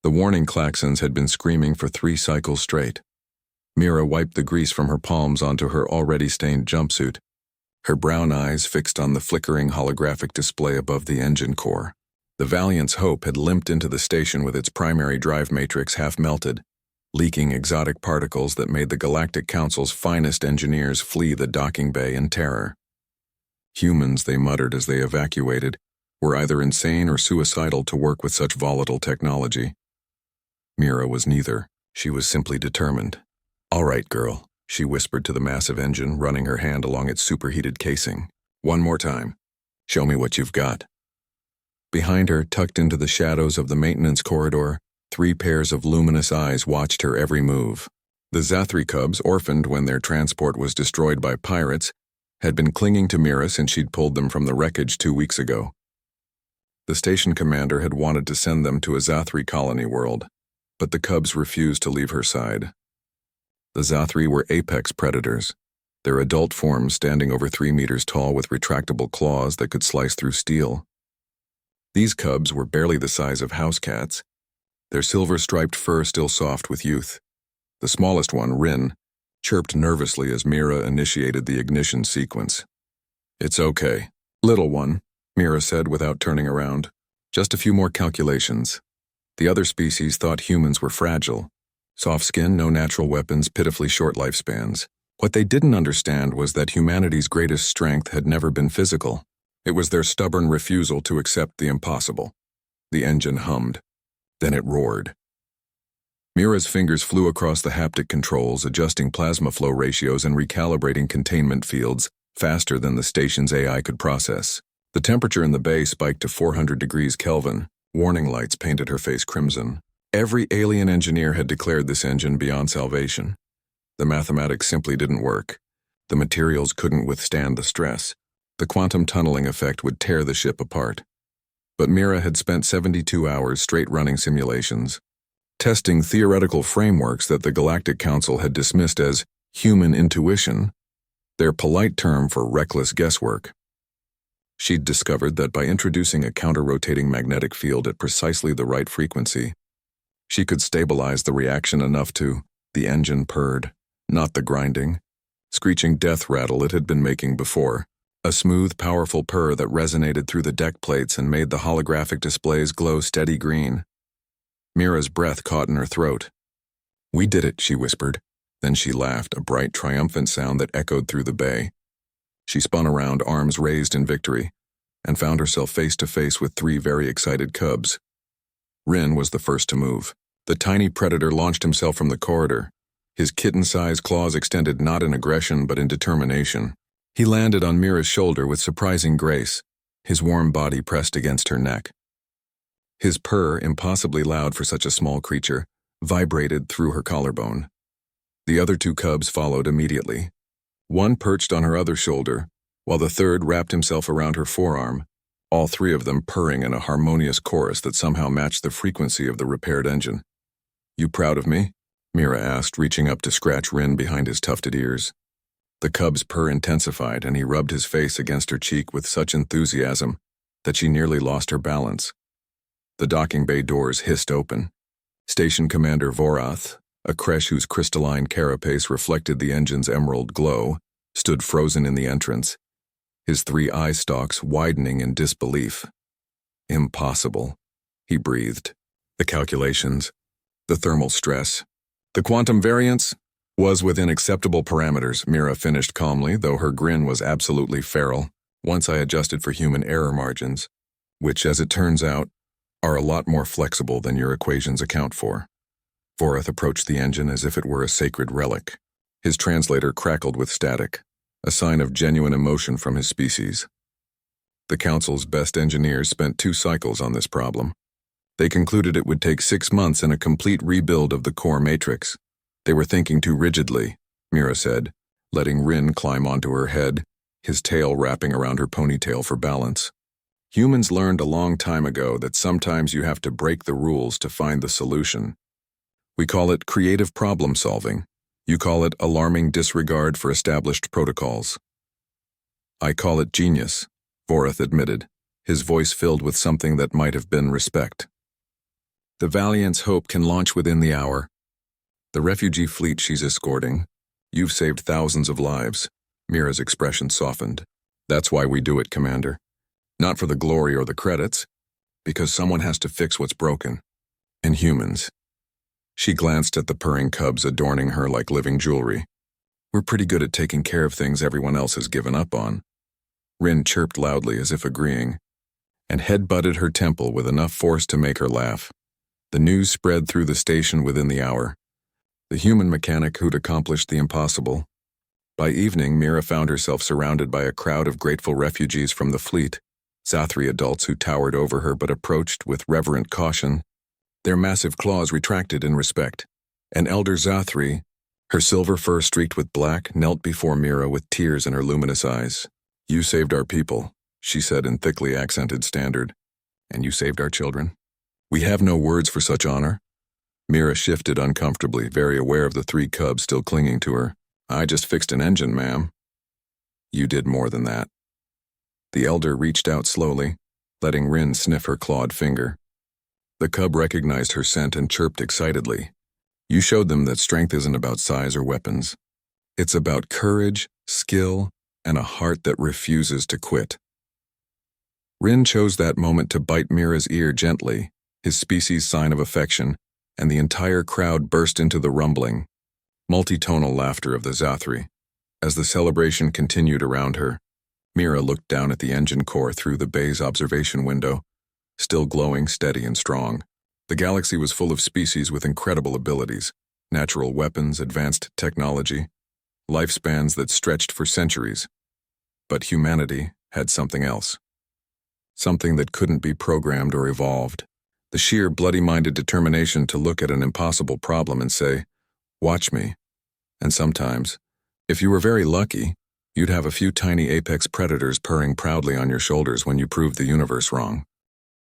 The warning klaxons had been screaming for 3 cycles straight. Mira wiped the grease from her palms onto her already stained jumpsuit, her brown eyes fixed on the flickering holographic display above the engine core. The Valiant's Hope had limped into the station with its primary drive matrix half melted, leaking exotic particles that made the Galactic Council's finest engineers flee the docking bay in terror. Humans, they muttered as they evacuated, were either insane or suicidal to work with such volatile technology. Mira was neither. She was simply determined. "All right, girl," she whispered to the massive engine, running her hand along its superheated casing. "One more time. Show me what you've got." Behind her, tucked into the shadows of the maintenance corridor, 3 pairs of luminous eyes watched her every move. The Zathri cubs, orphaned when their transport was destroyed by pirates, had been clinging to Mira since she'd pulled them from the wreckage 2 weeks ago. The station commander had wanted to send them to a Zathri colony world, but the cubs refused to leave her side. The Zathri were apex predators, their adult forms standing over 3 meters tall with retractable claws that could slice through steel. These cubs were barely the size of house cats, their silver-striped fur still soft with youth. The smallest one, Rin, chirped nervously as Mira initiated the ignition sequence. "It's okay, little one," Mira said without turning around. "Just a few more calculations." The other species thought humans were fragile. Soft skin, no natural weapons, pitifully short lifespans. What they didn't understand was that humanity's greatest strength had never been physical. It was their stubborn refusal to accept the impossible. The engine hummed. Then it roared. Mira's fingers flew across the haptic controls, adjusting plasma flow ratios and recalibrating containment fields faster than the station's AI could process. The temperature in the bay spiked to 400 degrees Kelvin. Warning lights painted her face crimson. Every alien engineer had declared this engine beyond salvation. The mathematics simply didn't work. The materials couldn't withstand the stress. The quantum tunneling effect would tear the ship apart. But Mira had spent 72 hours straight running simulations, testing theoretical frameworks that the Galactic Council had dismissed as human intuition, their polite term for reckless guesswork. She'd discovered that by introducing a counter-rotating magnetic field at precisely the right frequency, she could stabilize the reaction enough to— the engine purred, not the grinding, screeching death rattle it had been making before. A smooth, powerful purr that resonated through the deck plates and made the holographic displays glow steady green. Mira's breath caught in her throat. "We did it," she whispered. Then she laughed, a bright, triumphant sound that echoed through the bay. She spun around, arms raised in victory, and found herself face to face with 3 very excited cubs. Rin was the first to move. The tiny predator launched himself from the corridor, his kitten-sized claws extended not in aggression but in determination. He landed on Mira's shoulder with surprising grace, his warm body pressed against her neck. His purr, impossibly loud for such a small creature, vibrated through her collarbone. The other 2 cubs followed immediately. One perched on her other shoulder, while the third wrapped himself around her forearm, all 3 of them purring in a harmonious chorus that somehow matched the frequency of the repaired engine. "You proud of me?" Mira asked, reaching up to scratch Rin behind his tufted ears. The cub's purr intensified, and he rubbed his face against her cheek with such enthusiasm that she nearly lost her balance. The docking bay doors hissed open. Station Commander Vorath, a Kresh whose crystalline carapace reflected the engine's emerald glow, stood frozen in the entrance, his 3 eye stalks widening in disbelief. "Impossible," he breathed. "The calculations, the thermal stress, the quantum variance was within acceptable parameters," Mira finished calmly, though her grin was absolutely feral, "once I adjusted for human error margins, which, as it turns out, are a lot more flexible than your equations account for." Vorath approached the engine as if it were a sacred relic. His translator crackled with static, a sign of genuine emotion from his species. The Council's best engineers spent 2 cycles on this problem. They concluded it would take 6 months and a complete rebuild of the core matrix. "They were thinking too rigidly," Mira said, letting Rin climb onto her head, his tail wrapping around her ponytail for balance. "Humans learned a long time ago that sometimes you have to break the rules to find the solution. We call it creative problem solving. You call it alarming disregard for established protocols." "I call it genius," Vorath admitted, his voice filled with something that might have been respect. The Valiant's hope can launch within the hour. The refugee fleet she's escorting. You've saved thousands of lives. Mira's expression softened. That's why we do it, Commander. Not for the glory or the credits, because someone has to fix what's broken. And humans. She glanced at the purring cubs adorning her like living jewelry. We're pretty good at taking care of things everyone else has given up on. Rin chirped loudly as if agreeing, and head-butted her temple with enough force to make her laugh. The news spread through the station within the hour. The human mechanic who'd accomplished the impossible. By evening, Mira found herself surrounded by a crowd of grateful refugees from the fleet, Zathri adults who towered over her but approached with reverent caution, their massive claws retracted in respect. An elder Zathri, her silver fur streaked with black, knelt before Mira with tears in her luminous eyes. You saved our people, she said in thickly accented standard. And you saved our children. We have no words for such honor. Mira shifted uncomfortably, very aware of the 3 cubs still clinging to her. I just fixed an engine, ma'am. You did more than that. The elder reached out slowly, letting Rin sniff her clawed finger. The cub recognized her scent and chirped excitedly. You showed them that strength isn't about size or weapons. It's about courage, skill, and a heart that refuses to quit. Rin chose that moment to bite Mira's ear gently, his species' sign of affection, and the entire crowd burst into the rumbling, multitonal laughter of the Zathri. As the celebration continued around her, Mira looked down at the engine core through the bay's observation window, still glowing steady and strong. The galaxy was full of species with incredible abilities, natural weapons, advanced technology, lifespans that stretched for centuries. But humanity had something else. Something that couldn't be programmed or evolved. The sheer bloody-minded determination to look at an impossible problem and say, watch me. And sometimes, if you were very lucky, you'd have a few tiny apex predators purring proudly on your shoulders when you proved the universe wrong.